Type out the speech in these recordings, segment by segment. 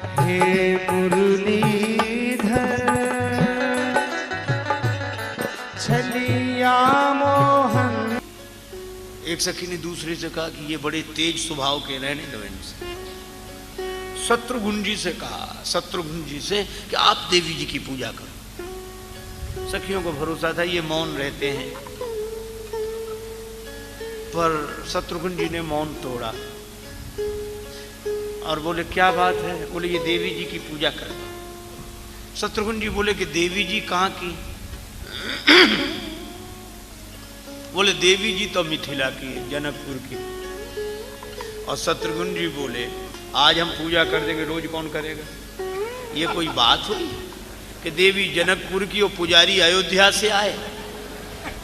हे मुरलीधर छलिया मोहन। एक सखी ने दूसरे से कहा कि ये बड़े तेज स्वभाव के, रहने दो इनसे। शत्रुघ्न जी से कहा, शत्रुघ्न जी से कि आप देवी जी की पूजा करो। सखियों को भरोसा था ये मौन रहते हैं, पर शत्रुघ्न जी ने मौन तोड़ा और बोले क्या बात है? बोले ये देवी जी की पूजा कर दो। शत्रुघ्न जी बोले कि देवी जी कहाँ की? बोले देवी जी तो मिथिला की है, जनकपुर की। और शत्रुघ्न जी बोले आज हम पूजा कर देंगे, रोज कौन करेगा? ये कोई बात हुई कि देवी जनकपुर की और पुजारी अयोध्या से आए?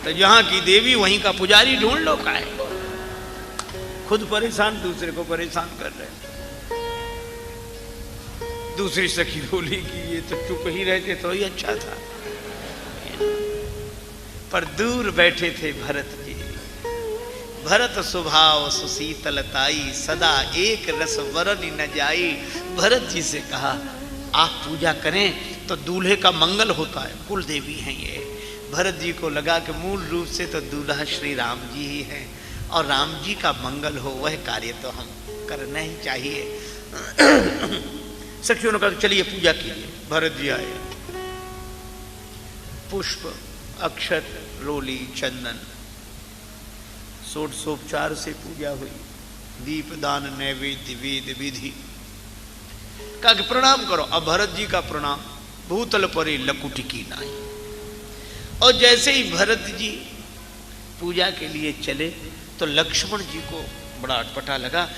तो जहां की देवी वहीं का पुजारी ढूंढ लो का है। खुद परेशान, दूसरे को परेशान कर रहे। दूसरी सखी बोली कि ये तो चुप ही रहते तो ही अच्छा था, पर दूर बैठे थे भरत जी। भरत स्वभाव सुशीतलताई, सदा एक रस वरन न जाई। भरत जी से कहा आप पूजा करें तो दूल्हे का मंगल होता है, कुल देवी हैं ये। भरत जी को लगा कि मूल रूप से तो दूल्हा श्री राम जी ही हैं और राम जी का मंगल हो वह कार्य तो हम करना ही चाहिए। सखियों ने कहा चलिए पूजा कीजिए। भरत जी आए, पुष्प अक्षत रोली चंदन षोडशोपचार से पूजा हुई। दीपदान नैवेद्य वेद विधि। कहा कि प्रणाम करो। अब भरत जी का प्रणाम, भूतल परे लकुटी की नाई। और जैसे ही भरत जी पूजा के लिए चले तो लक्ष्मण जी को बड़ा अटपटा लगा।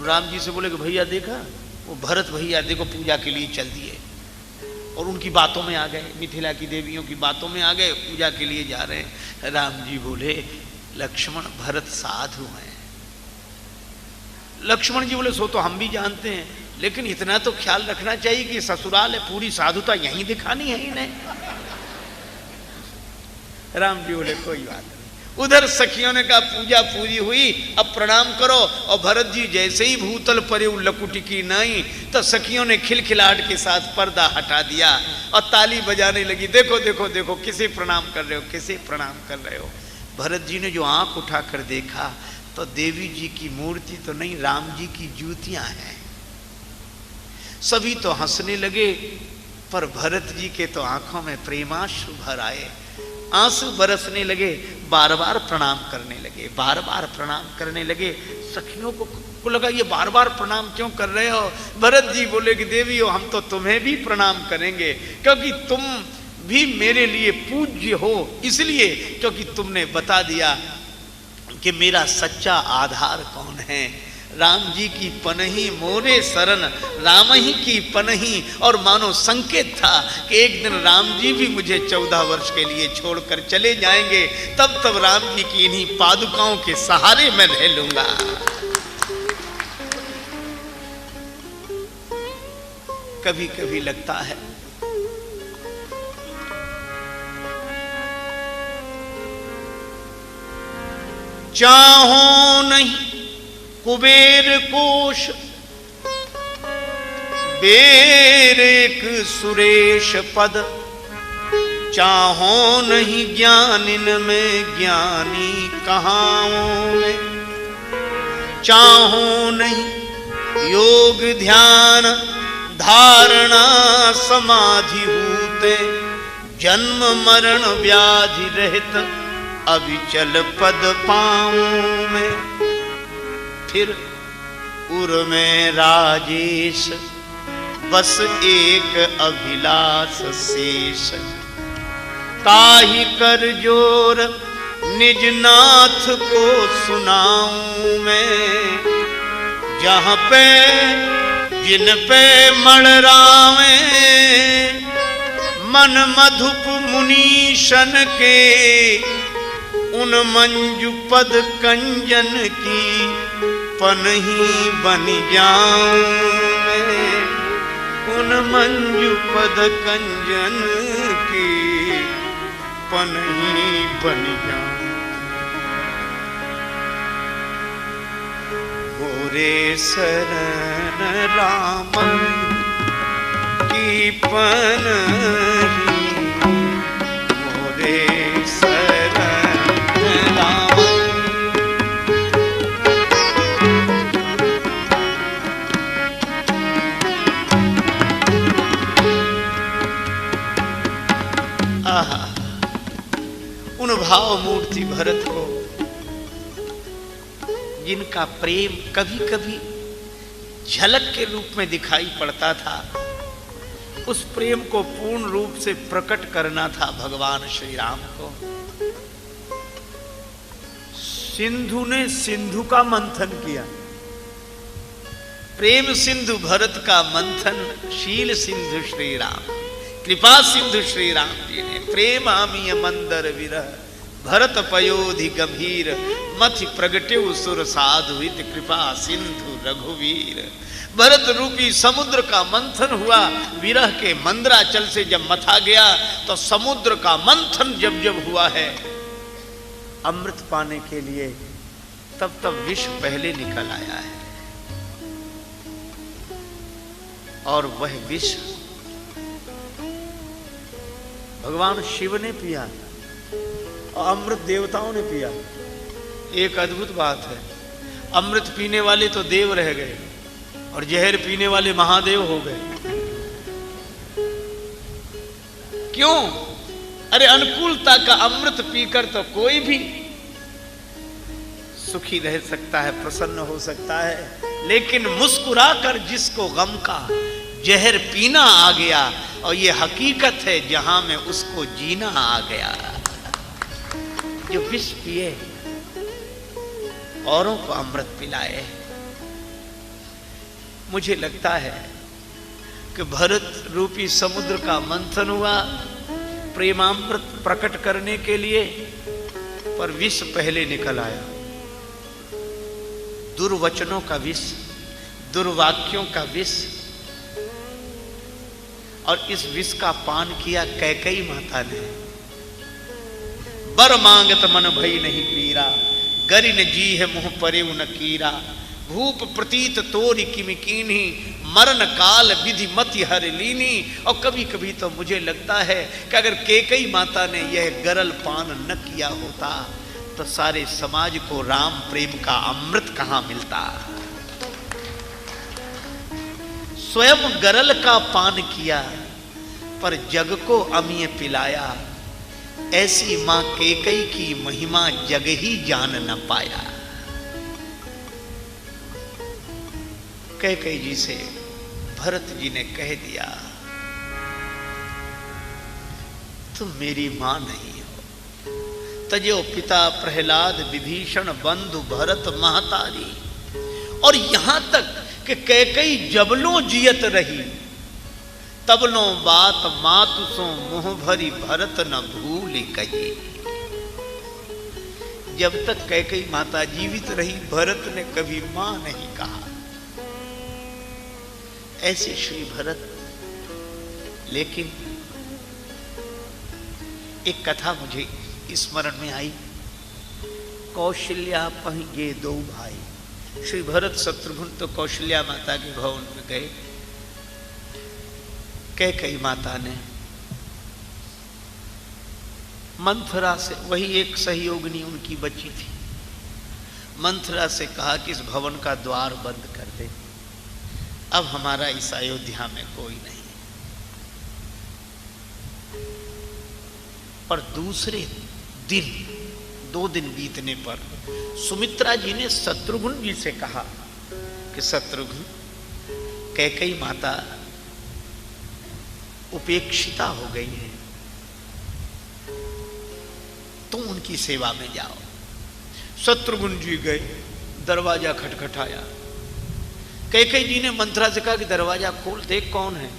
राम जी से बोले कि भैया देखा वो भरत भैया देखो पूजा के लिए चल दिए और उनकी बातों में आ गए, मिथिला की देवियों की बातों में आ गए, पूजा के लिए जा रहे हैं। राम जी बोले लक्ष्मण भरत साधु हैं। लक्ष्मण जी बोले सो तो हम भी जानते हैं, लेकिन इतना तो ख्याल रखना चाहिए कि ससुराल है, पूरी साधुता यहीं दिखानी है इन्हें। राम जी बोले कोई बात नहीं। उधर सखियों ने कहा पूजा पूरी हुई, अब प्रणाम करो। और भरत जी जैसे ही भूतल परे लकुटी की नाई तो सखियों ने खिलखिलाहट के साथ पर्दा हटा दिया और ताली बजाने लगी। देखो देखो देखो किसे प्रणाम कर रहे हो, किसे प्रणाम कर रहे हो। भरत जी ने जो आंख उठाकर देखा तो देवी जी की मूर्ति तो नहीं, राम जी की जूतियां हैं। सभी तो हंसने लगे, पर भरत जी के तो आंखों में प्रेमाश्रु भर आए, आंसू बरसने लगे। बार बार प्रणाम करने लगे, बार बार प्रणाम करने लगे। सखियों को लगा ये बार बार प्रणाम क्यों कर रहे हो? भरत जी बोले कि देवी हो हम तो तुम्हें भी प्रणाम करेंगे, क्योंकि तुम भी मेरे लिए पूज्य हो, इसलिए क्योंकि तुमने बता दिया कि मेरा सच्चा आधार कौन है। राम जी की पनही मोरे शरण, राम ही की पनही। और मानो संकेत था कि एक दिन राम जी भी मुझे 14 वर्ष के लिए छोड़कर चले जाएंगे, तब तब राम जी की इन्हीं पादुकाओं के सहारे मैं रह लूंगा। कभी कभी लगता है चाहो नहीं कुबेर कोश बेर एक सुरेश पद, चाहो नहीं ज्ञानिन में ज्ञानी कहाओं में, चाहो नहीं योग ध्यान धारणा समाधि हूते, जन्म मरण व्याधि रहित अविचल पद पाऊं में। फिर उर में राजेश बस एक अभिलाष शेष, ताहि कर जोर निज नाथ को सुनाऊं मैं, जहां पे जिन पे मड़रावे मन मधुप मुनीशन के, उन मंजू पद कंजन की पनही बन जाऊं मैं, उन मंजू पद कंजन की पनही बन जाऊं। मोरे शरण राम दीपन मोरे शरण लावन। आहा, उन भाव मूर्ति भरत को जिनका प्रेम कभी कभी झलक के रूप में दिखाई पड़ता था, उस प्रेम को पूर्ण रूप से प्रकट करना था भगवान श्री राम को। सिंधु ने सिंधु का मंथन किया, प्रेम सिंधु भरत का मंथन शील सिंधु श्री राम, कृपा सिंधु श्री राम जी ने। प्रेम आमीय मंदर विरह भरत पयोधि गंभीर मथि प्रगटे सुर साधु हित कृपा सिंधु रघुवीर। भरत रूपी समुद्र का मंथन हुआ, विरह के मंदराचल से जब मथा गया तो समुद्र का मंथन जब जब हुआ है अमृत पाने के लिए, तब तब विष पहले निकल आया है। और वह विष भगवान शिव ने पिया और अमृत देवताओं ने पिया। एक अद्भुत बात है, अमृत पीने वाले तो देव रह गए और जहर पीने वाले महादेव हो गए। क्यों? अरे अनुकूलता का अमृत पीकर तो कोई भी सुखी रह सकता है, प्रसन्न हो सकता है, लेकिन मुस्कुराकर जिसको गम का जहर पीना आ गया, और ये हकीकत है जहां में उसको जीना आ गया। जो विष पिए औरों को अमृत पिलाए। मुझे लगता है कि भरत रूपी समुद्र का मंथन हुआ प्रेमामृत प्रकट करने के लिए, पर विष पहले निकल आया। दुर्वचनों का विष, दुर्वाक्यों का विष, और इस विष का पान किया कैकेयी माता ने। बर मांगत मन भई नहीं पीरा, गरिन जी है मुंह परे न कीरा। भूप प्रतीत तोरि किमि कीन्ही, मरण काल विधि मति हर लीनी। और कभी कभी तो मुझे लगता है कि अगर कैकेयी माता ने यह गरल पान न किया होता तो सारे समाज को राम प्रेम का अमृत कहां मिलता। स्वयं गरल का पान किया पर जग को अमीय पिलाया। ऐसी मां कैकेयी की महिमा जग ही जान न पाया। कैकेयी जी से भरत जी ने कह दिया, तुम मेरी मां नहीं हो। तजो पिता प्रहलाद विभीषण बंधु भरत महतारी। और यहां तक कि कैकेयी जबलों जियत रही, तबलों बात मातु सो मुंह भरी भरत न भूल कही। जब तक कैकेयी माता जीवित रही, भरत ने कभी मां नहीं कहा। ऐसे श्री भरत। लेकिन एक कथा मुझे स्मरण में आई। कौशल्या पहिए दो भाई। श्री भरत शत्रुघ्न तो कौशल्या माता के भवन में गए। कैकेयी माता ने मंथरा से, वही एक सहयोगिनी उनकी बची थी, मंथरा से कहा कि इस भवन का द्वार बंद कर दे, अब हमारा इस अयोध्या में कोई नहीं। पर दूसरे दिन, 2 दिन बीतने पर सुमित्रा जी ने शत्रुघ्न जी से कहा कि शत्रुघ्न, कैकेयी माता उपेक्षिता हो गई है, तुम उनकी सेवा में जाओ। शत्रुघ्न जी गए, दरवाजा खटखटाया। कैकेयी जी ने मंथरा से कहा कि दरवाजा खोल, देख कौन है।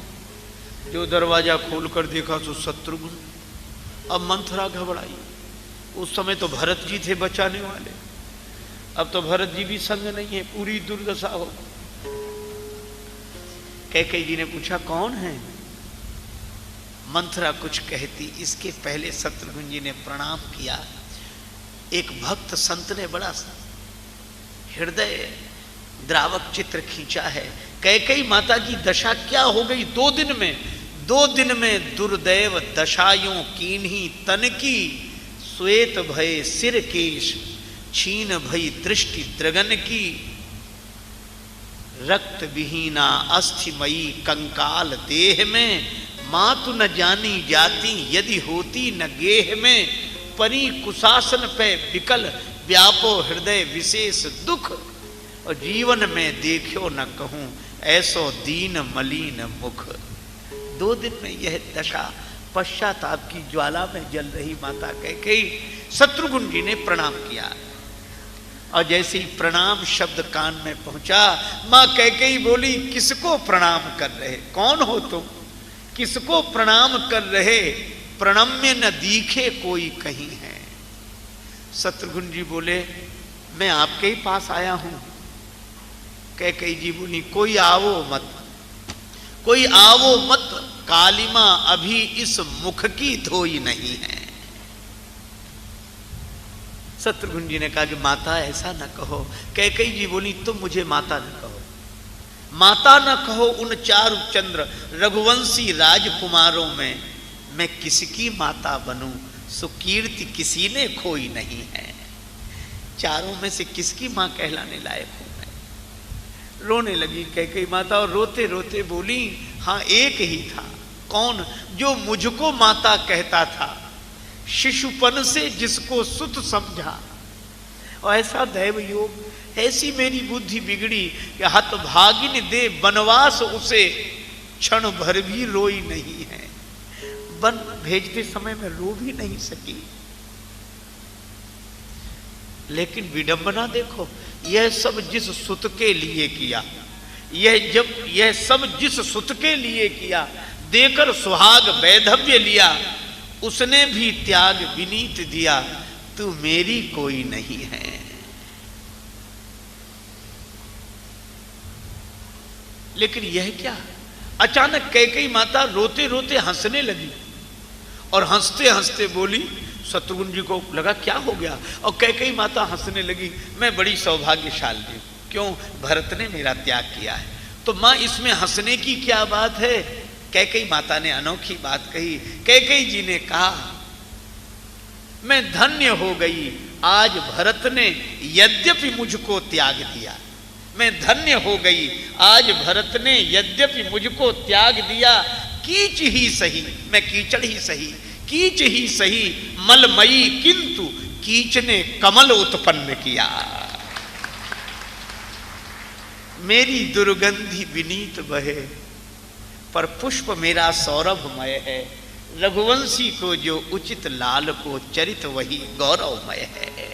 जो दरवाजा खोल कर देखा तो शत्रुघ्न। अब मंथरा घबराई। उस समय तो भरत जी थे बचाने वाले, अब तो भरत जी भी संग नहीं है, पूरी दुर्दशा हो। कैकेयी जी ने पूछा कौन है। मंथरा कुछ कहती, इसके पहले शत्रुघ्न जी ने प्रणाम किया। एक भक्त संत ने बड़ा हृदय द्रावक चित्र खींचा है। कैकेयी माता की दशा क्या हो गई 2 दिन में। 2 दिन में दुर्दैव दशायों कीन्ही तन की, श्वेत भय सिर केश छीन भई दृष्टि द्रगन की, रक्त विहीना अस्थिमयी कंकाल देह में, मातु न जानी जाती यदि होती न गेह में, परी कुशासन पे विकल व्यापो हृदय विशेष दुख, और जीवन में देखो न कहूं ऐसो दीन मलिन मुख। 2 दिन में यह दशा पश्चाताप की ज्वाला में जल रही माता कैकेयी, शत्रुघ्न जी ने प्रणाम किया और जैसे ही प्रणाम शब्द कान में पहुंचा, मां कैकेयी बोली, किसको प्रणाम कर रहे, कौन हो तुम, किसको प्रणाम कर रहे, प्रणम्य न दिखे कोई कहीं है। शत्रुघ्न जी बोले, मैं आपके ही पास आया हूं। कैकेयी जी बोली, कोई आवो मत, कोई आवो मत, कालिमा अभी इस मुख की धोई नहीं है। शत्रुघ्न जी ने कहा कि माता ऐसा न कहो। कैकेयी जी बोली, तुम मुझे माता न कहो, माता न कहो। उन चारु चंद्र रघुवंशी राजकुमारों में मैं किसकी माता बनूं, सुकीर्ति किसी ने खोई नहीं है। चारों में से किसकी मां कहलाने लायक हूं मैं। रोने लगी कैकेयी माता और रोते रोते बोली, हाँ एक ही था। कौन? जो मुझको माता कहता था, शिशुपन से जिसको सुत समझा। और ऐसा दैव योग, ऐसी मेरी बुद्धि बिगड़ी कि हतभागिन दे बनवास उसे, क्षण भर भी रोई नहीं है। वन भेजते समय में रो भी नहीं सकी। लेकिन विडंबना देखो, यह सब जिस सुत के लिए किया, यह सब जिस सुत के लिए किया, देकर सुहाग वैधव्य लिया, उसने भी त्याग विनीत दिया, तू मेरी कोई नहीं है। लेकिन यह क्या, अचानक कैकेयी माता रोते रोते हंसने लगी और हंसते हंसते बोली, शत्रुघ्न जी को लगा क्या हो गया, और कैकेयी माता हंसने लगी, मैं बड़ी सौभाग्यशाली हूं। क्यों? भरत ने मेरा त्याग किया है। तो मां इसमें हंसने की क्या बात है? कैकेयी माता ने अनोखी बात कही। कैकेयी जी ने कहा, मैं धन्य हो गई, आज भरत ने यद्यपि मुझको त्याग दिया। मैं धन्य हो गई, आज भरत ने यद्यपि मुझको त्याग दिया। कीच ही सही, मैं कीचड़ ही सही, कीच ही सही मलमयी, किंतु कीच ने कमल उत्पन्न किया। मेरी दुर्गंधि विनीत बहे, पर पुष्प मेरा सौरभमय है। रघुवंशी को जो उचित, लाल को चरित वही गौरवमय है।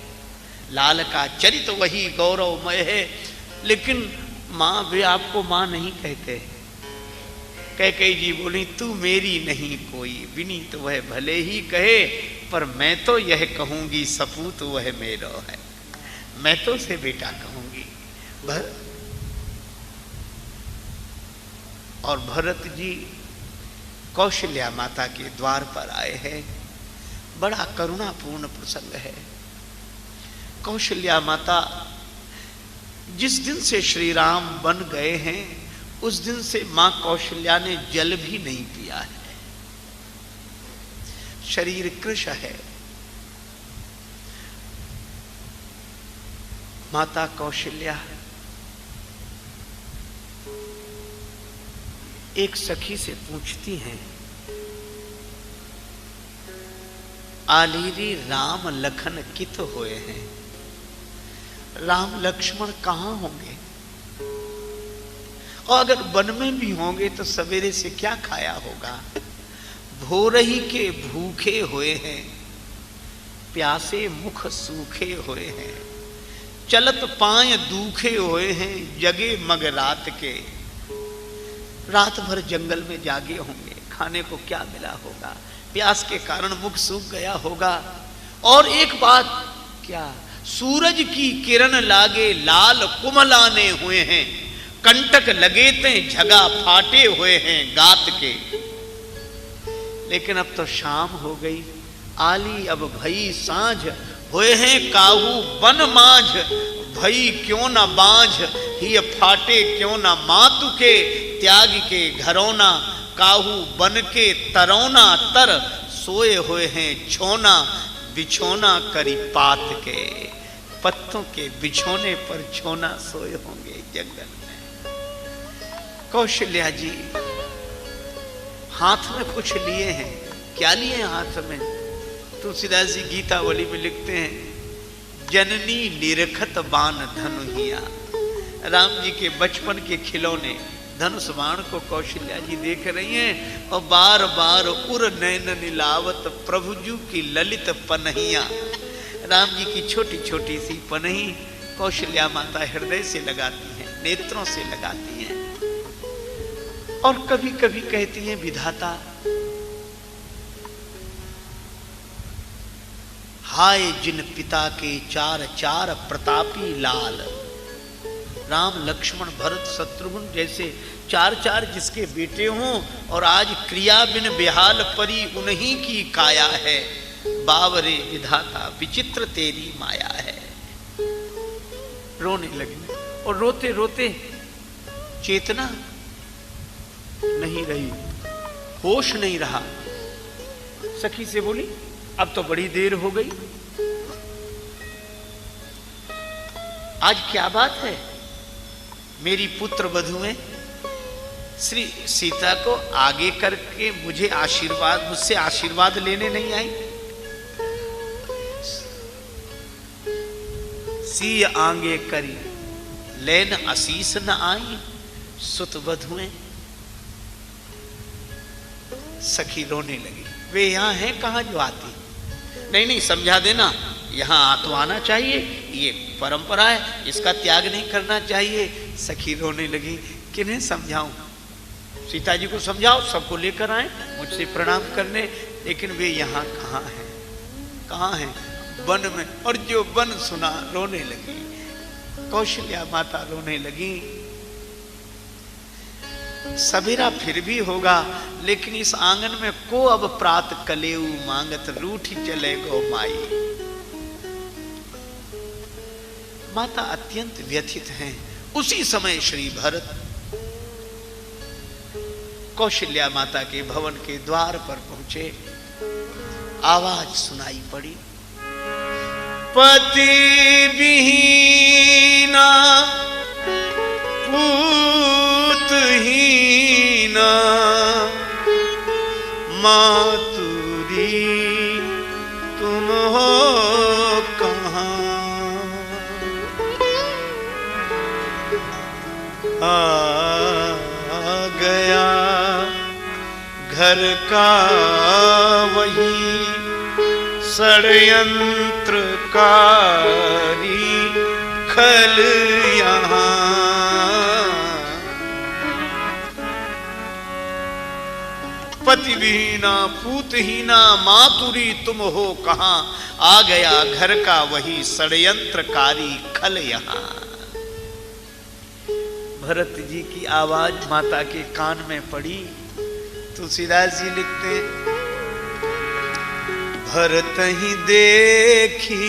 लाल का चरित वही गौरवमय है। लेकिन मां, वे आपको मां नहीं कहते। कैकेयी जी बोली, तू मेरी नहीं कोई, विनीत वह भले ही कहे, पर मैं तो यह कहूंगी, सपूत वह मेरो है। मैं तो उसे बेटा कहूंगी। और भरत जी कौशल्या माता के द्वार पर आए हैं। बड़ा करुणापूर्ण प्रसंग है। कौशल्या माता, जिस दिन से श्री राम बन गए हैं, उस दिन से मां कौशल्या ने जल भी नहीं पिया है। शरीर कृश है। माता कौशल्या एक सखी से पूछती हैं, आलीरी राम लखन कित होए हैं, राम लक्ष्मण कहां होंगे, और अगर वन में भी होंगे तो सवेरे से क्या खाया होगा। भोरही के भूखे हुए हैं, प्यासे मुख सूखे हुए हैं, चलत पांय दूखे हुए हैं, जगे मग रात के। रात भर जंगल में जागे होंगे, खाने को क्या मिला होगा, प्यास के कारण मुख सूख गया होगा। और एक बात क्या, सूरज की किरण लागे लाल कुमलाने हुए हैं, कंटक लगे ते झगा फाटे हुए हैं गात के। लेकिन अब तो शाम हो गई, आली अब भई सांझ, हुए हैं काहू बन माझ, भई क्यों न बांझ, ही फाटे क्यों न मातु के, त्याग के घरौना काहू बन के तरौना तर, सोए हुए हैं छोना बिछोना करी पात के। पत्तों के बिछोने पर छोना सोए होंगे जंगल में। कौशल्या जी हाथ में कुछ लिए हैं। क्या लिए हैं हाथ में? तुलसीदास जी गीतावली में लिखते हैं, जननी निरखत बाण धनुहिया। राम जी के बचपन के खिलौने धनुष बाण को कौशल्या जी देख रही हैं और बार बार उर नैन नीलावत प्रभुजू की ललित पनहिया। राम जी की छोटी छोटी सी पनही कौशल्या माता हृदय से लगाती हैं, नेत्रों से लगाती हैं और कभी कभी कहती हैं, विधाता हाय जिन पिता के चार चार प्रतापी लाल। राम लक्ष्मण भरत शत्रुघ्न जैसे चार चार जिसके बेटे हों और आज क्रिया बिन बेहाल परी उन्हीं की काया है। बावरे विधाता विचित्र तेरी माया है। रोने लगी और रोते रोते चेतना नहीं रही, होश नहीं रहा। सखी से बोली, अब तो बड़ी देर हो गई, आज क्या बात है? मेरी पुत्र वधुएं श्री सीता को आगे करके मुझसे आशीर्वाद लेने नहीं आई। सी आगे करी लेन आशीष न आई, सुत वधुएं। सखी रोने लगी। वे यहां हैं कहां जो आती? नहीं समझा देना, यहां तो आना चाहिए, ये परंपरा है, इसका त्याग नहीं करना चाहिए। सखी रोने लगी, किन्हें समझाऊं? सीता जी को समझाओ, सबको लेकर आए मुझसे प्रणाम करने, लेकिन वे यहाँ कहाँ हैं? कहाँ हैं? वन में। और जो वन सुना रोने लगी। कौशल्या माता रोने लगी। सवेरा फिर भी होगा, लेकिन इस आंगन में को अब प्रात कलेऊ मांगत रूठी चले गो माई। माता अत्यंत व्यथित हैं। उसी समय श्री भरत कौशल्या माता के भवन के द्वार पर पहुंचे। आवाज सुनाई पड़ी, पति विहीना पूतहीना मातुरी तुम हो कहाँ। आ गया घर का वही षड्यंत्रकारी खल यहाँ। पति विहीना पूतहीना मातुरी तुम हो कहाँ। आ गया घर का वही षड्यंत्रकारी खल यहाँ। भरत जी की आवाज माता के कान में पड़ी। तुलसीदास जी लिखते, भरत ही देखी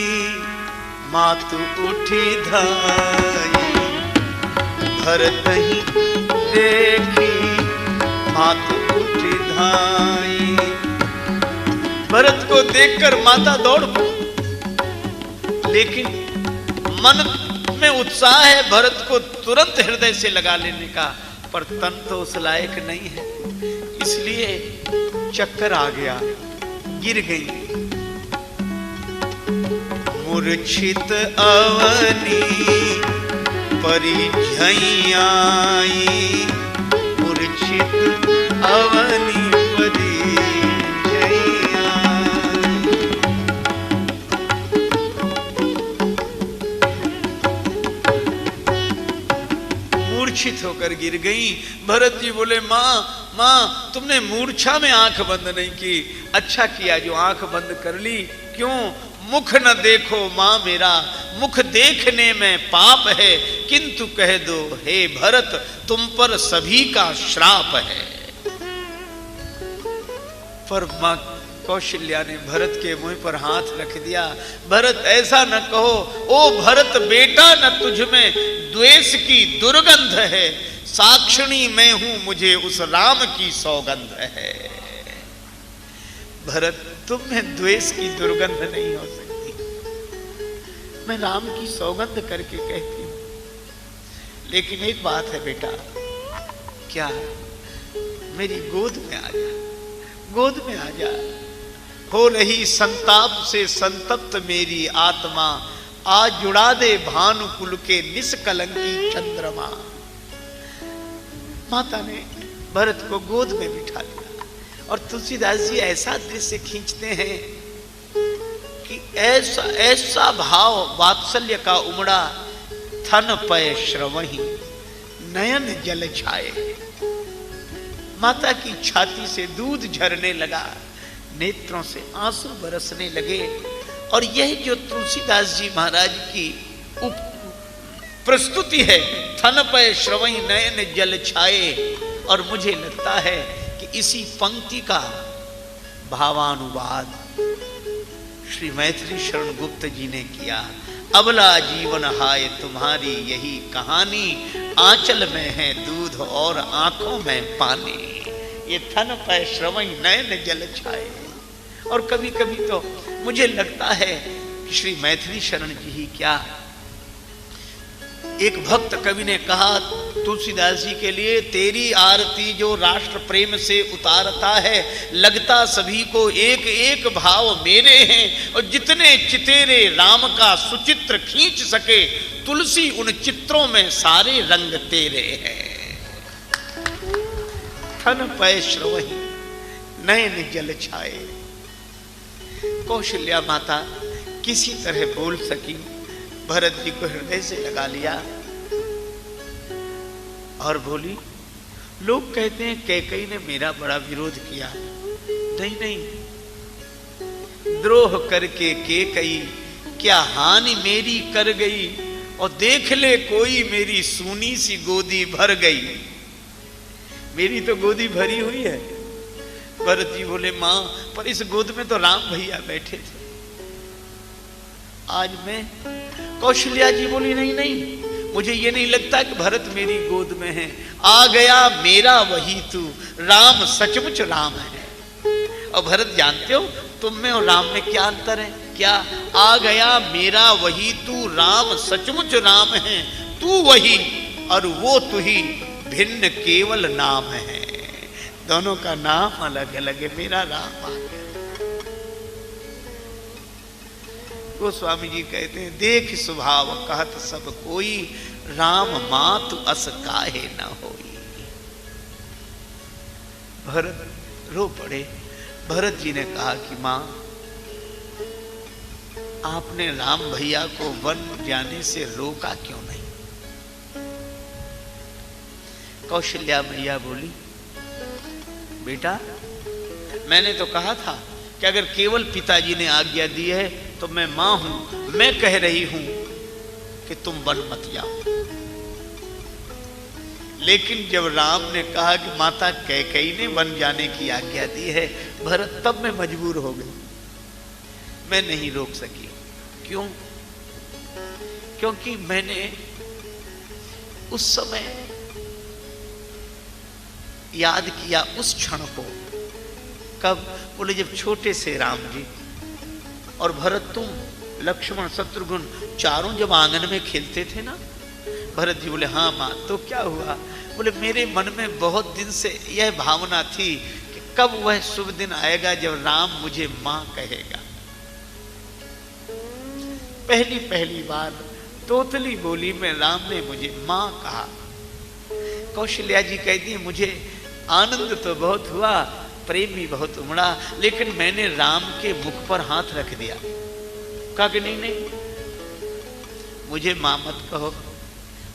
मातु उठी धाई। भरत ही देखी मातु उठी धाई। भरत को देखकर माता दौड़ पड़ी, लेकिन मन में उत्साह है भरत को तुरंत हृदय से लगा लेने का, पर तन तो उस लायक नहीं है, इसलिए चक्कर आ गया, गिर गई। मूर्छित अवनी परिझई आई। मूर्छित अवनी परिझई आई। मूर्छित होकर गिर गई। भरत जी बोले, माँ तुमने मूर्छा में आंख बंद नहीं की, अच्छा किया जो आंख बंद कर ली। क्यों? मुख न देखो माँ मेरा, मुख देखने में पाप है, किंतु कह दो हे भरत तुम पर सभी का श्राप है। पर माँ कौशल्या ने भरत के मुंह पर हाथ रख दिया। भरत ऐसा न कहो, ओ भरत बेटा न तुझ में द्वेष की दुर्गंध है। साक्षिणी मैं हूं, मुझे उस राम की सौगंध है। भरत, तुम में द्वेष की दुर्गंध नहीं हो सकती, मैं राम की सौगंध करके कहती हूं। लेकिन एक बात है बेटा, क्या? मेरी गोद में आ जा, गोद में आ जा। हो रही संताप से संतप्त मेरी आत्मा, आज जुड़ा दे भानुकुल के निष्कलंकी चंद्रमा। माता ने भरत को गोद में बिठा लिया और तुलसीदास जी ऐसा दृश्य खींचते हैं कि ऐसा ऐसा भाव वात्सल्य का उमड़ा, थन पय श्रवही नयन जल छाए। माता की छाती से दूध झरने लगा, नेत्रों से आंसू बरसने लगे। और यह जो तुलसीदास जी महाराज की प्रस्तुति है, थन पय श्रवही नयन जल छाए, और मुझे लगता है कि इसी पंक्ति का भावानुवाद श्री मैथिली शरण गुप्त जी ने किया। अबला जीवन हाय तुम्हारी यही कहानी, आंचल में है दूध और आंखों में पानी। ये थन पय श्रवही नयन जल छाए। और कभी कभी तो मुझे लगता है कि श्री मैथिली शरण जी ही क्या, एक भक्त कवि ने कहा तुलसीदास जी के लिए, तेरी आरती जो राष्ट्र प्रेम से उतारता है, लगता सभी को एक एक भाव मेरे हैं, और जितने चितेरे राम का सुचित्र खींच सके, तुलसी उन चित्रों में सारे रंग तेरे हैं। थन पय श्रवही नयन जल छाए। कौशल्या माता किसी तरह बोल सकी, भरत जी को हृदय से लगा लिया और बोली, लोग कहते हैं कैकेयी ने मेरा बड़ा विरोध किया। नहीं नहीं, द्रोह करके कैकेयी क्या हानि मेरी कर गई, और देख ले कोई मेरी सूनी सी गोदी भर गई। मेरी तो गोदी भरी हुई है। भरत जी बोले, मां, पर इस गोद में तो राम भैया बैठे थे, आज मैं। कौशल्या जी बोली, नहीं नहीं, मुझे ये नहीं लगता कि भरत मेरी गोद में है। आ गया मेरा वही तू, राम सचमुच राम है। और भरत, जानते हो तुम में और राम में क्या अंतर है? क्या? आ गया मेरा वही तू, राम सचमुच राम है। तू वही और वो तू ही, भिन्न केवल नाम है। दोनों का नाम अलग अलग है, मेरा राम आ गया। गोस्वामी जी कहते हैं, देख स्वभाव कहत सब कोई, राम मातु अस काहे न होई। भरत रो पड़े। भरत जी ने कहा कि मां, आपने राम भैया को वन जाने से रोका क्यों नहीं? कौशल्या मैया बोली, बेटा, मैंने तो कहा था कि अगर केवल पिताजी ने आज्ञा दी है तो मैं मां हूं, मैं कह रही हूं कि तुम वन मत जाओ। लेकिन जब राम ने कहा कि माता कैकेयी ने वन जाने की आज्ञा दी है, भरत, तब मैं मजबूर हो गई, मैं नहीं रोक सकी। क्यों? क्योंकि मैंने उस समय याद किया उस क्षण को। कब? बोले, जब छोटे से राम जी और भरत, तुम, लक्ष्मण, शत्रुघ्न चारों जब आंगन में खेलते थे ना। भरत जी बोले, हाँ मां, तो क्या हुआ? बोले, मेरे मन में बहुत दिन से यह भावना थी कि कब वह शुभ दिन आएगा जब राम मुझे मां कहेगा। पहली पहली बार तोतली बोली में राम ने मुझे मां कहा। कौशल्या जी कहती है, मुझे आनंद तो बहुत हुआ, प्रेम भी बहुत उमड़ा, लेकिन मैंने राम के मुख पर हाथ रख दिया। कहा कि नहीं नहीं, मुझे मां मत कहो,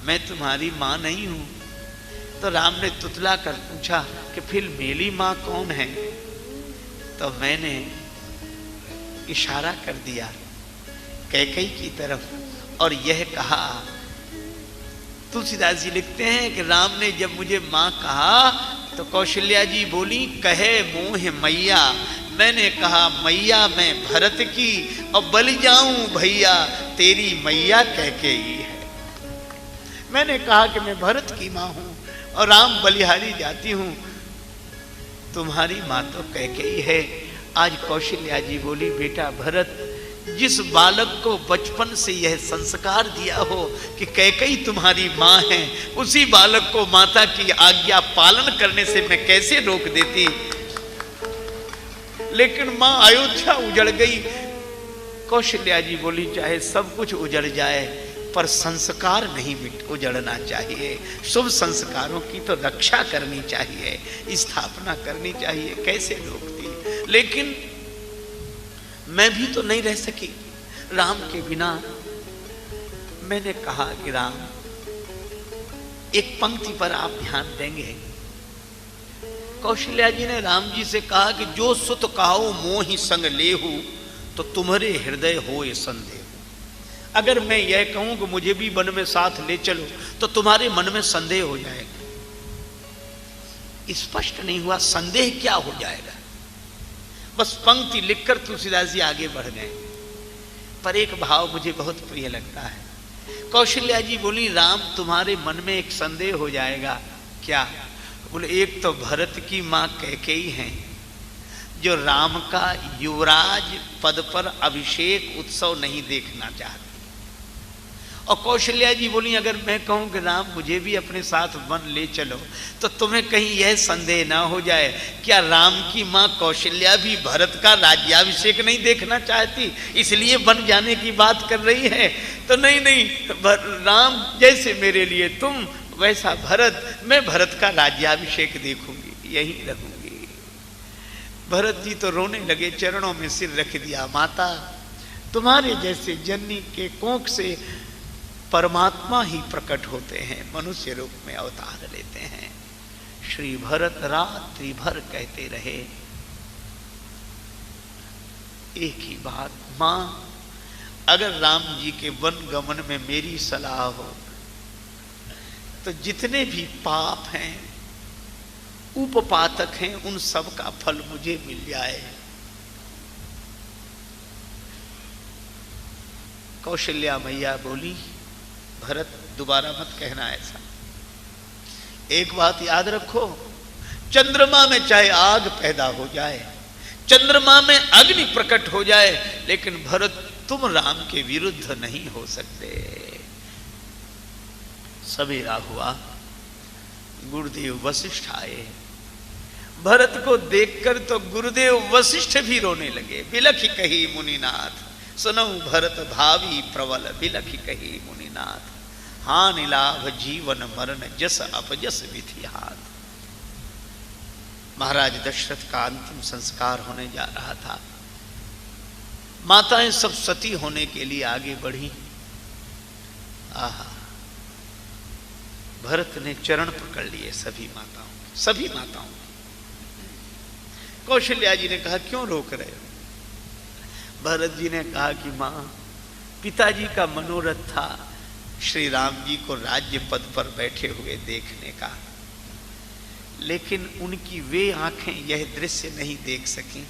मैं तुम्हारी मां नहीं हूं। तो राम ने तुतला कर पूछा कि फिर मेरी मां कौन है? तो मैंने इशारा कर दिया कैकेयी की तरफ और यह कहा। तुलसीदास जी लिखते हैं कि राम ने जब मुझे मां कहा तो कौशल्या जी बोली, कहे मोह मैया। मैंने कहा, मैया मैं भरत की, और बलि जाऊं भैया तेरी मैया कैकेयी है। मैंने कहा कि मैं भरत की मां हूं, और राम बलिहारी जाती हूं, तुम्हारी माँ तो कैकेयी है। आज कौशल्या जी बोली, बेटा भरत, जिस बालक को बचपन से यह संस्कार दिया हो कि कैकेयी तुम्हारी माँ है, उसी बालक को माता की आज्ञा पालन करने से मैं कैसे रोक देती। लेकिन माँ अयोध्या उजड़ गई। कौशल्या जी बोली, चाहे सब कुछ उजड़ जाए पर संस्कार नहीं उजड़ना चाहिए। शुभ संस्कारों की तो रक्षा करनी चाहिए, स्थापना करनी चाहिए। कैसे रोकती, लेकिन मैं भी तो नहीं रह सकी राम के बिना। मैंने कहा कि राम, एक पंक्ति पर आप ध्यान देंगे। कौशल्या जी ने राम जी से कहा कि जो सुत कहो मोहि संग लेहु, तो तुम्हारे हृदय हो ये संदेह। अगर मैं यह कहूं कि मुझे भी वन में साथ ले चलो, तो तुम्हारे मन में संदेह हो जाएगा। स्पष्ट नहीं हुआ संदेह क्या हो जाएगा। बस पंक्ति लिखकर तुलसीदास जी आगे बढ़ गए। पर एक भाव मुझे बहुत प्रिय लगता है। कौशल्या जी बोली, राम तुम्हारे मन में एक संदेह हो जाएगा। क्या? बोले, एक तो भरत की माँ कैकेयी हैं, जो राम का युवराज पद पर अभिषेक उत्सव नहीं देखना चाहती। और कौशल्या जी बोली, अगर मैं कहूं कि राम मुझे भी अपने साथ वन ले चलो, तो तुम्हें कहीं यह संदेह ना हो जाए, क्या राम की माँ कौशल्या भी भरत का राज्याभिषेक नहीं देखना चाहती, इसलिए वन जाने की बात कर रही है? तो नहीं नहीं, राम जैसे मेरे लिए तुम, वैसा भरत, मैं भरत का राज्याभिषेक देखूंगी, यही रहूंगी। भरत जी तो रोने लगे, चरणों में सिर रख दिया। माता, तुम्हारे जैसे जननी के कोख से परमात्मा ही प्रकट होते हैं, मनुष्य रूप में अवतार लेते हैं। श्री भरत रात्रि भर कहते रहे एक ही बात, मां, अगर राम जी के वन गमन में मेरी सलाह हो, तो जितने भी पाप हैं, उपपातक हैं, उन सब का फल मुझे मिल जाए। कौशल्या मैया बोली, भरत दोबारा मत कहना ऐसा। एक बात याद रखो, चंद्रमा में चाहे आग पैदा हो जाए, चंद्रमा में अग्नि प्रकट हो जाए, लेकिन भरत तुम राम के विरुद्ध नहीं हो सकते। सवेरा हुआ, गुरुदेव वशिष्ठ आए। भरत को देखकर तो गुरुदेव वशिष्ठ भी रोने लगे। बिलखि कही मुनिनाथ, सुनऊ भरत भावी प्रबल, बिलखि कही मुनिनाथ, हानि लाभ जीवन मरण जस अपजस विधि हाथ। महाराज दशरथ का अंतिम संस्कार होने जा रहा था। माताएं सब सती होने के लिए आगे बढ़ी। आहा, भरत ने चरण पकड़ लिए सभी माताओं। कौशल्या जी ने कहा, क्यों रोक रहे हो? भरत जी ने कहा कि मां, पिताजी का मनोरथ था श्री राम जी को राज्य पद पर बैठे हुए देखने का, लेकिन उनकी वे आंखें यह दृश्य नहीं देख सकी,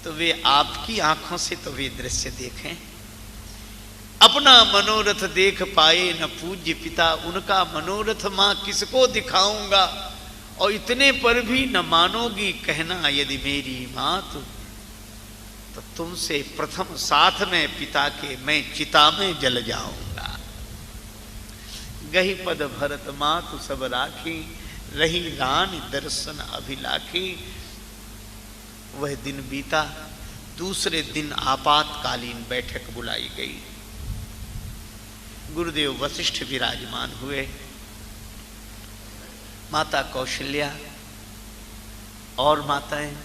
तो वे आपकी आंखों से तो वे दृश्य देखें। अपना मनोरथ देख पाए न पूज्य पिता, उनका मनोरथ मां किसको दिखाऊंगा? और इतने पर भी न मानोगी कहना यदि मेरी मात, तो तुमसे प्रथम साथ में पिता के मैं चिता में जल जाऊंगा। गही पद भरत मातु सब राखी, रही रानी दर्शन अभिलाखी। वह दिन बीता। दूसरे दिन आपातकालीन बैठक बुलाई गई। गुरुदेव वशिष्ठ विराजमान हुए। माता कौशल्या और माताएं,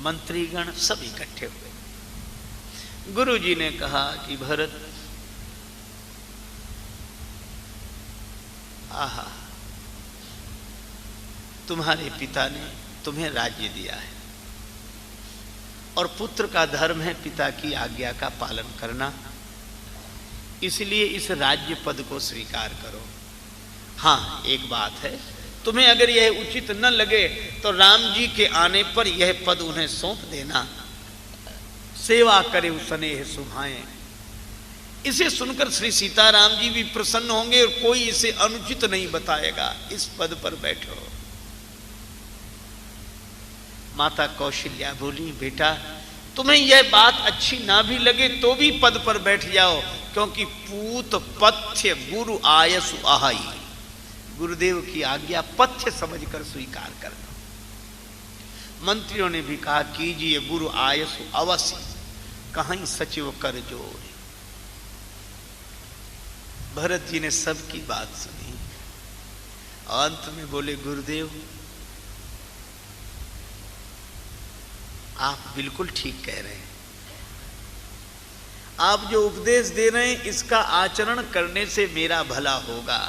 मंत्रीगण सब इकट्ठे हुए। गुरु जी ने कहा कि भरत, आहा, तुम्हारे पिता ने तुम्हें राज्य दिया है और पुत्र का धर्म है पिता की आज्ञा का पालन करना, इसलिए इस राज्य पद को स्वीकार करो। हाँ, एक बात है, तुम्हें अगर यह उचित न लगे तो राम जी के आने पर यह पद उन्हें सौंप देना। सेवा करे स्नेह सुभाएं, इसे सुनकर श्री सीताराम जी भी प्रसन्न होंगे और कोई इसे अनुचित नहीं बताएगा। इस पद पर बैठो। माता कौशल्या बोली, बेटा तुम्हें यह बात अच्छी ना भी लगे तो भी पद पर बैठ जाओ, क्योंकि पूत पथ्य गुरु आयसु आहाई, गुरुदेव की आज्ञा पथ्य समझकर स्वीकार कर लो। मंत्रियों ने भी कहा, कीजिए गुरु आयसु अवश्य, कहीं सचिव कर जोड़। भरत जी ने सबकी बात सुनी, अंत में बोले, गुरुदेव आप बिल्कुल ठीक कह रहे हैं। आप जो उपदेश दे रहे हैं इसका आचरण करने से मेरा भला होगा।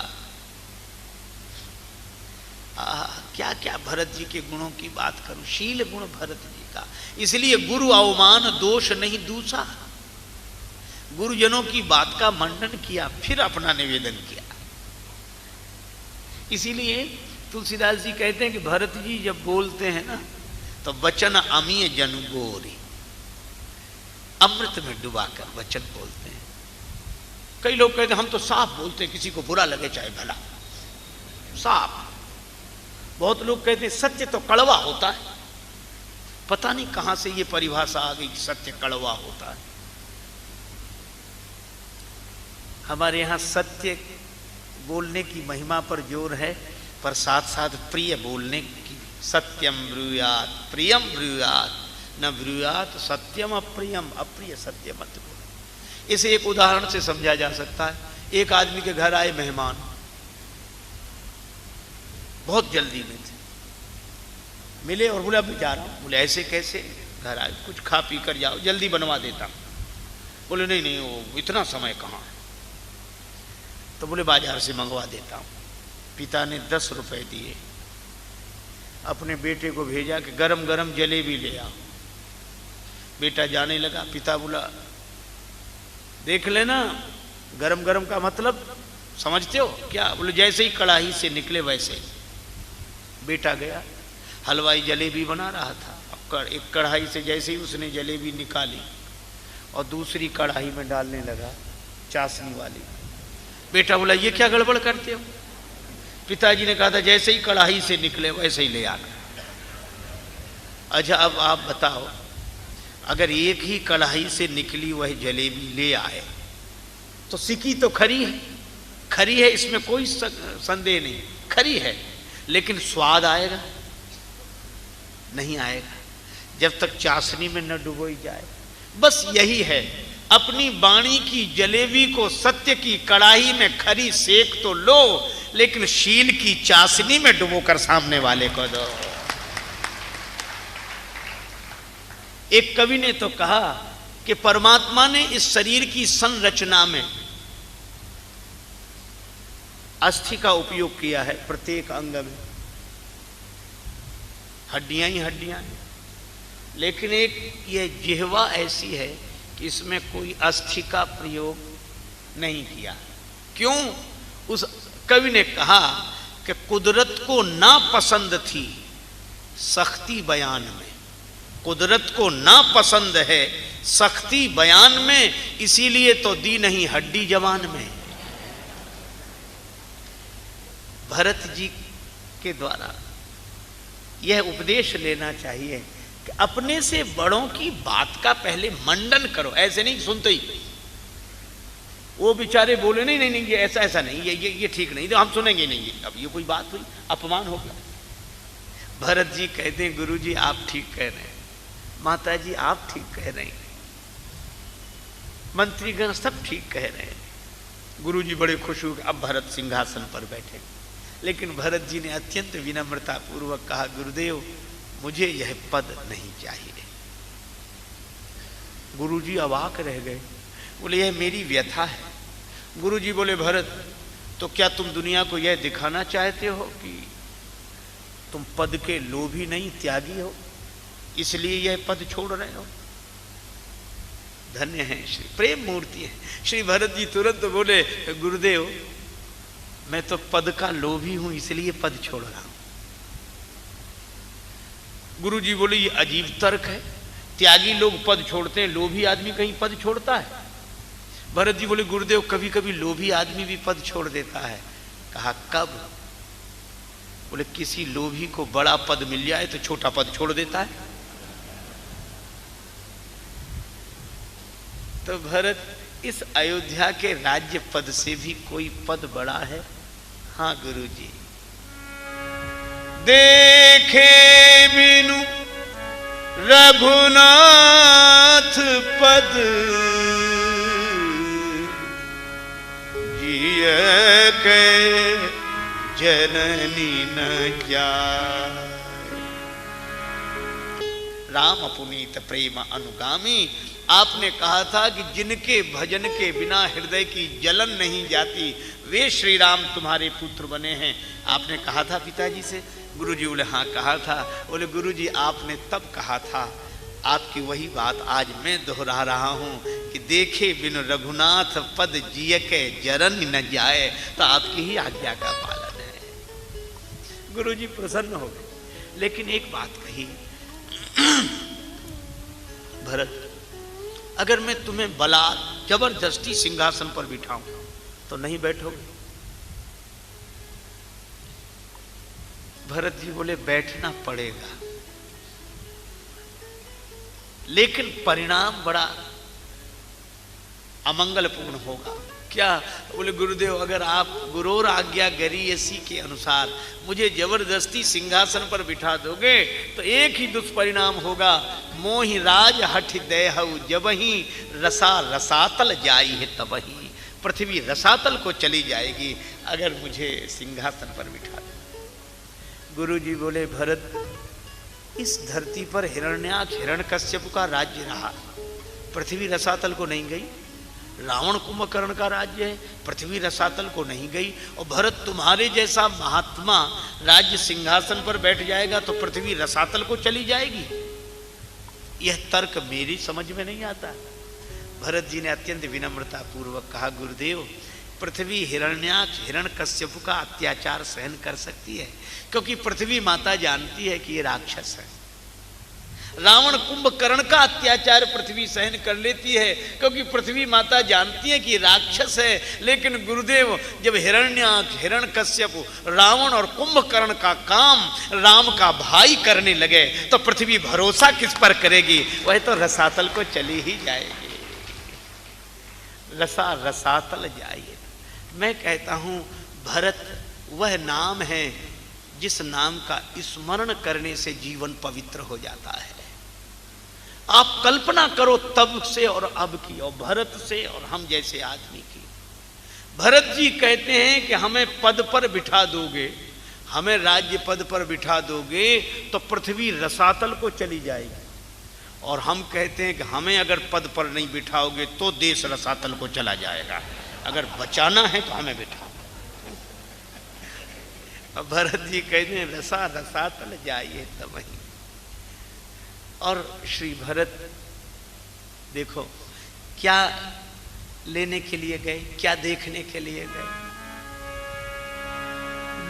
क्या क्या भरत जी के गुणों की बात करूं, शील गुण भरत जी का। इसलिए गुरु अवमान दोष नहीं दूसरा, गुरुजनों की बात का मंडन किया, फिर अपना निवेदन किया। इसीलिए तुलसीदास जी कहते हैं कि भरत जी जब बोलते हैं ना तो वचन अमीय जन गोरी, अमृत में डुबाकर वचन बोलते हैं। कई लोग कहते हैं हम तो साफ बोलते हैं, किसी को बुरा लगे चाहे भला, साफ। बहुत लोग कहते हैं सत्य तो कड़वा होता है। पता नहीं कहां से ये परिभाषा आ गई कि सत्य कड़वा होता है। हमारे यहां सत्य बोलने की महिमा पर जोर है, पर साथ साथ प्रिय बोलने की। सत्यम ब्रूयात प्रियम ब्रूयात, न ब्रूयात सत्यम अप्रियम, अप्रिय सत्य मत बोलो। इसे एक उदाहरण से समझा जा सकता है। एक आदमी के घर आए मेहमान, बहुत जल्दी में थे, मिले और बोले अभी जा रहा हूं। बोले ऐसे कैसे, घर आए, कुछ खा पी कर जाओ, जल्दी बनवा देता हूं। बोले नहीं नहीं, वो इतना समय कहाँ है। तो बोले बाजार से मंगवा देता हूं। पिता ने 10 रुपए दिए, अपने बेटे को भेजा कि गरम गरम जलेबी ले आओ। बेटा जाने लगा, पिता बोला देख लेना, गरम गरम का मतलब समझते हो क्या। बोले जैसे ही कढ़ाई से निकले वैसे ही। बेटा गया, हलवाई जलेबी बना रहा था, एक कढ़ाई से जैसे ही उसने जलेबी निकाली और दूसरी कढ़ाई में डालने लगा चाशनी वाली। बेटा बोला ये क्या गड़बड़ करते हो। पिताजी ने कहा था जैसे ही कढ़ाई से निकले वैसे ही ले आना। अच्छा अब आप बताओ, अगर एक ही कढ़ाई से निकली वह जलेबी ले आए तो सिकी तो खरी है, खरी है, इसमें कोई संदेह नहीं, खरी है, लेकिन स्वाद आएगा नहीं आएगा जब तक चाशनी में न डुबोई जाए। बस यही है, अपनी वाणी की जलेबी को सत्य की कढ़ाई में खरी सेक तो लो, लेकिन शील की चाशनी में डुबोकर सामने वाले को दो। एक कवि ने तो कहा कि परमात्मा ने इस शरीर की संरचना में अस्थि का उपयोग किया है। प्रत्येक अंग में हड्डियां ही हड्डियां हैं, लेकिन एक ये जिह्वा ऐसी है कि इसमें कोई अस्थि का प्रयोग नहीं किया। क्यों? उस कवि ने कहा कि कुदरत को ना पसंद थी सख्ती बयान में, कुदरत को ना पसंद है सख्ती बयान में, इसीलिए तो दी नहीं हड्डी जवान में। भरत जी के द्वारा यह उपदेश लेना चाहिए कि अपने से बड़ों की बात का पहले मंडन करो। ऐसे नहीं सुनते ही वो बेचारे बोले नहीं नहीं नहीं ये ऐसा ऐसा नहीं, ये ठीक नहीं, तो हम सुनेंगे नहीं। अब ये कोई बात हुई, अपमान हो गया। भरत जी कहते हैं गुरु जी आप ठीक कह रहे हैं, माता जी आप ठीक कह रहे हैं, मंत्रीगण सब ठीक कह रहे हैं। गुरु जी बड़े खुश हो गए, अब भरत सिंहासन पर बैठे। लेकिन भरत जी ने अत्यंत विनम्रता पूर्वक कहा गुरुदेव मुझे यह पद नहीं चाहिए। गुरु जी अवाक रह गए, बोले यह मेरी व्यथा है। गुरु जी बोले भरत तो क्या तुम दुनिया को यह दिखाना चाहते हो कि तुम पद के लोभी नहीं त्यागी हो, इसलिए यह पद छोड़ रहे हो। धन्य है, श्री प्रेम मूर्ति है। श्री भरत जी तुरंत बोले गुरुदेव मैं तो पद का लोभी हूं इसलिए पद छोड़ रहा हूं। गुरु जी बोले ये अजीब तर्क है, त्यागी लोग पद छोड़ते हैं, लोभी आदमी कहीं पद छोड़ता है। भरत जी बोले गुरुदेव कभी कभी लोभी आदमी भी पद छोड़ देता है। कहा कब? बोले किसी लोभी को बड़ा पद मिल जाए तो छोटा पद छोड़ देता है। तो भरत, इस अयोध्या के राज्य पद से भी कोई पद बड़ा है? हाँ गुरुजी। देखे बिनु रघुनाथ पद जिय के जननी न जाय। राम पुनीत प्रेम अनुगामी। आपने कहा था कि जिनके भजन के बिना हृदय की जलन नहीं जाती वे श्री राम तुम्हारे पुत्र बने हैं। आपने कहा था पिताजी से? गुरुजी बोले हाँ कहा था। बोले गुरुजी आपने तब कहा था, आपकी वही बात आज मैं दोहरा रहा हूं कि देखे बिनु रघुनाथ पद जिय के जरन न जाए। तो आपकी ही आज्ञा का पालन है। गुरुजी प्रसन्न हो गए, लेकिन एक बात कही, भरत अगर मैं तुम्हें बला जबरदस्ती सिंहासन पर बिठाऊं तो नहीं बैठोगे? भरत जी बोले बैठना पड़ेगा, लेकिन परिणाम बड़ा अमंगलपूर्ण होगा। क्या? बोले गुरुदेव अगर आप गुरोर आज्ञा गरीयसी के अनुसार मुझे जबरदस्ती सिंहासन पर बिठा दोगे तो एक ही दुष्परिणाम होगा, मोहि राज हठ देहु जबहि रसा रसातल जाई है तबहि। पृथ्वी रसातल को चली जाएगी अगर मुझे सिंहासन पर बिठा दो। गुरुजी बोले भरत, इस धरती पर हिरण्याक्ष हिरण्यकश्यप का राज्य रहा, पृथ्वी रसातल को नहीं गई। रावण कुंभकर्ण का राज्य है, पृथ्वी रसातल को नहीं गई। और भरत तुम्हारे जैसा महात्मा राज्य सिंहासन पर बैठ जाएगा तो पृथ्वी रसातल को चली जाएगी। यह तर्क मेरी समझ में नहीं आता। भरत जी ने अत्यंत विनम्रता पूर्वक कहा गुरुदेव, पृथ्वी हिरण्याक्ष हिरण्यकश्यप का अत्याचार सहन कर सकती है, क्योंकि पृथ्वी माता जानती है कि ये राक्षस है। रावण कुंभकर्ण का अत्याचार पृथ्वी सहन कर लेती है, क्योंकि पृथ्वी माता जानती है कि राक्षस है। लेकिन गुरुदेव, जब हिरण्याक्ष हिरण्यकश्यप रावण और कुंभकर्ण का काम राम का भाई करने लगे तो पृथ्वी भरोसा किस पर करेगी? वह तो रसातल को चली ही जाएगी। रसा रसातल जाइए। मैं कहता हूं भरत वह नाम है जिस नाम का स्मरण करने से जीवन पवित्र हो जाता है। आप कल्पना करो तब से और अब की, और भरत से और हम जैसे आदमी की। भरत जी कहते हैं कि हमें पद पर बिठा दोगे, हमें राज्य पद पर बिठा दोगे तो पृथ्वी रसातल को चली जाएगी। और हम कहते हैं कि हमें अगर पद पर नहीं बिठाओगे तो देश रसातल को चला जाएगा। अगर बचाना है तो हमें बिठाओ। भरत जी कहते हैं रसा रसातल जाइए तब वही। और श्री भरत देखो क्या लेने के लिए गए, क्या देखने के लिए गए?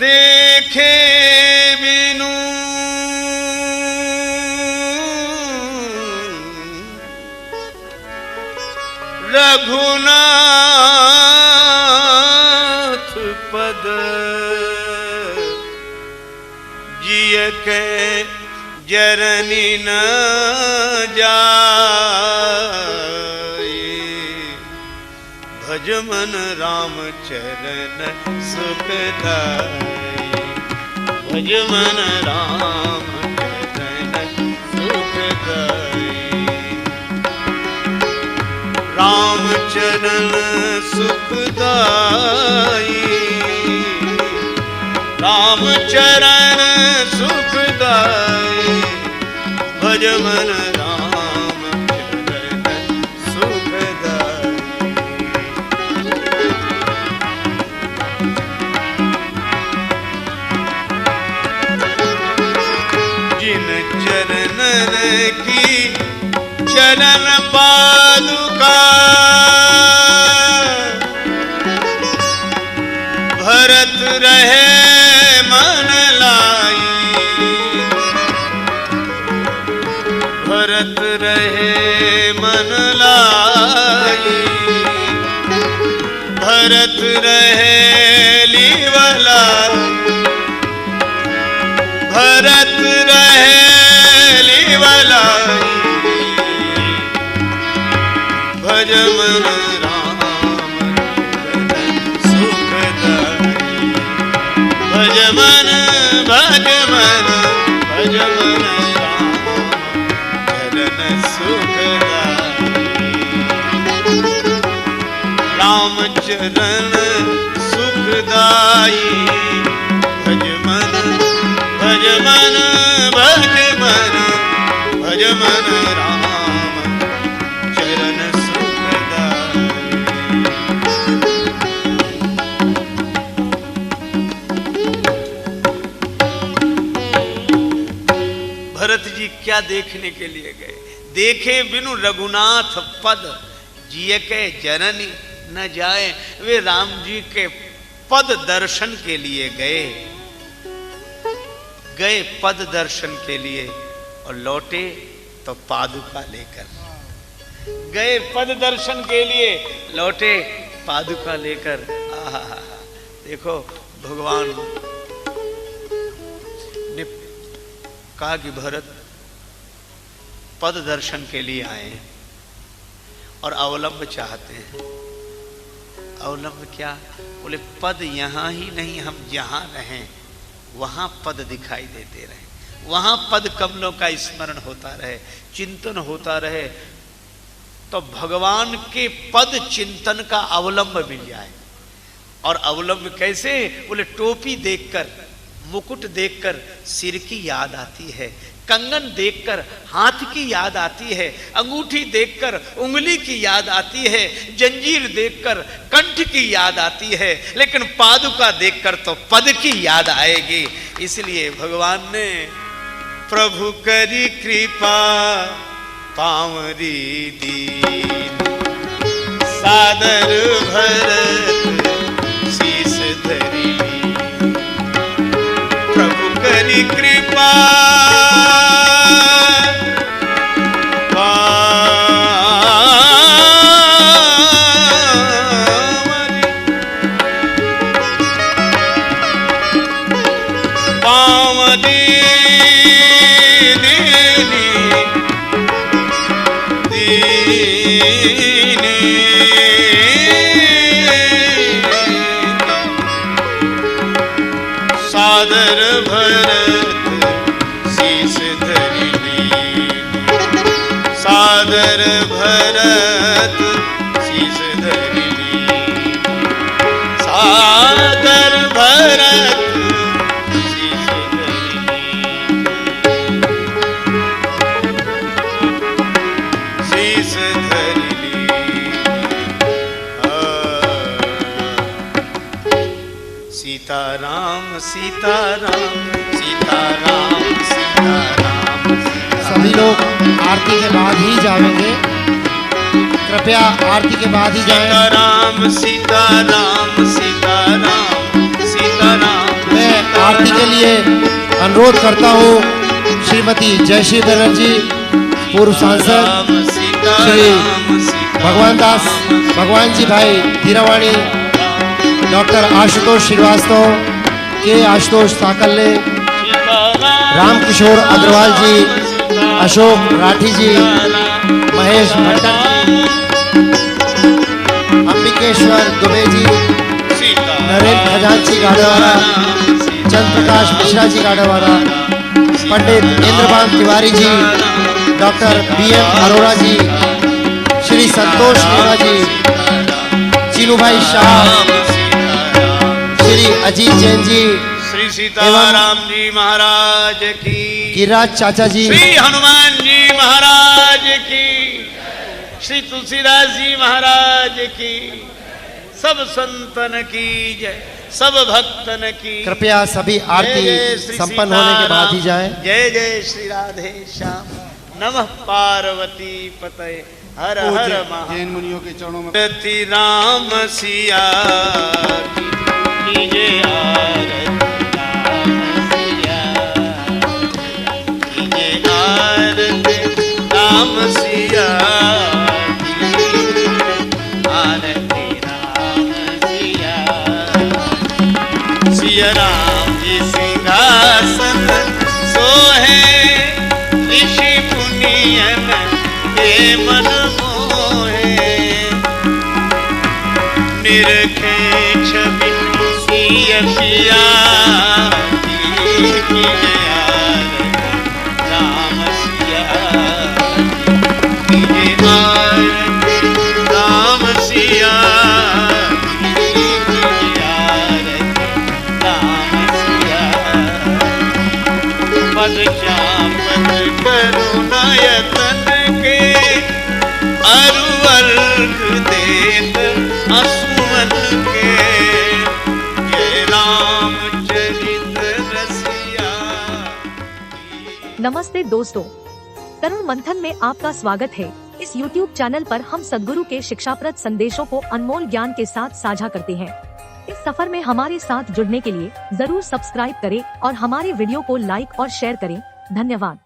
देखे बिनु रघुनाथ पद जिय के जरनी न जाए। भज मन राम चरण सुखदाई। भज मन राम चरण सुखदाई। राम चरण सुखदाई। राम चरण सुखदाई। भज मन राम चरण सुखदाई। जिन चरणन की चरण पादुका भरत रहे मन लाई। भरत रहे मन लाई। भरत रहे लीवलाई, भरत रहे लीवलाई, भज मन राम सुखदाई, भज मन भज मन भज मन राम चरण सुखदाई, राम चरण सुखदाई, भज मन भज मन भज मन भज मन राम चरण सुखदाई। भरत जी क्या देखने के लिए गए? देखे बिनु रघुनाथ पद, जिय के जननी न जाए। वे राम जी के पद दर्शन के लिए गए, गए पद दर्शन के लिए और लौटे तो पादुका लेकर। गए पद दर्शन के लिए, लौटे पादुका लेकर। आहा, देखो भगवान ने कहा कि भरत पद दर्शन के लिए आए हैं और अवलंब चाहते हैं। अवलंब क्या? बोले पद यहां ही नहीं, हम जहां रहें वहां पद दिखाई देते रहे, वहां पद कमलों का स्मरण होता रहे, चिंतन होता रहे, तो भगवान के पद चिंतन का अवलंब मिल जाए। और अवलंब कैसे? बोले टोपी देखकर, मुकुट देखकर सिर की याद आती है, कंगन देखकर हाथ की याद आती है, अंगूठी देखकर उंगली की याद आती है, जंजीर देखकर कंठ की याद आती है, लेकिन पादुका देखकर तो पद की याद आएगी। इसलिए भगवान ने प्रभु करी कृपा पावरी दीन, सादर भरत शीस धरी, प्रभु करी कृपा सादर भरत शीस धरि लीन, सादर भरत शीस धरि लीन, सादर भरत शीस धरि लीन, शीस धरि लीन। सीताराम सीताराम सीताराम सीताराम। सभी लोग आरती के बाद ही जाएंगे, कृपया आरती के बाद ही जाएं। सीताराम सीताराम सीताराम सीताराम। मैं आरती के लिए अनुरोध करता हूँ श्रीमती जयश्री बनर्जी, पूर्व सांसद, श्री भगवान दास भगवान जी भाई धीरावाणी, डॉक्टर आशुतोष श्रीवास्तव, के आशुतोष साकल्ले, रामकिशोर अग्रवाल जी, अशोक राठी जी, महेश भट्टन, अंबिकेश्वर दुबे जी, नरेंद्र खजांची गाड़ेवाला, चंद्र प्रकाश मिश्रा जी गाड़ेवाला, पंडित इंद्रपाल तिवारी जी, डॉक्टर BM अरोड़ा जी, श्री संतोष मीणा जी, चीनू भाई शाह, श्री अजीत जैन जी, श्री सीताराम जी महाराज की, गिरिराज चाचा जी, श्री हनुमान जी महाराज की, श्री तुलसीदास जी महाराज की, सब संतन की जय, सब भक्तन की। कृपया सभी आरती संपन्न होने के बाद ही जाएं। जय जय श्री राधे श्याम, नमः पार्वती पतये, हर हर जैन मुनियों के चरणों में महारती राम सिया की जय, आरती राम सिया की जय, आरती राम सिया की जय, आरती राम सिया निरखे छवि सिया सिया की यार राम सिया की यार राम सिया की यार राम सिया पद चापत करुणायतन के अरुवर्ग देत असुमन के ये रामचरित रसिया। नमस्ते दोस्तों, तरुण मंथन में आपका स्वागत है। इस YouTube चैनल पर हम सद्गुरु के शिक्षाप्रद संदेशों को अनमोल ज्ञान के साथ साझा करते हैं। इस सफर में हमारे साथ जुड़ने के लिए जरूर सब्सक्राइब करें और हमारे वीडियो को लाइक और शेयर करें। धन्यवाद।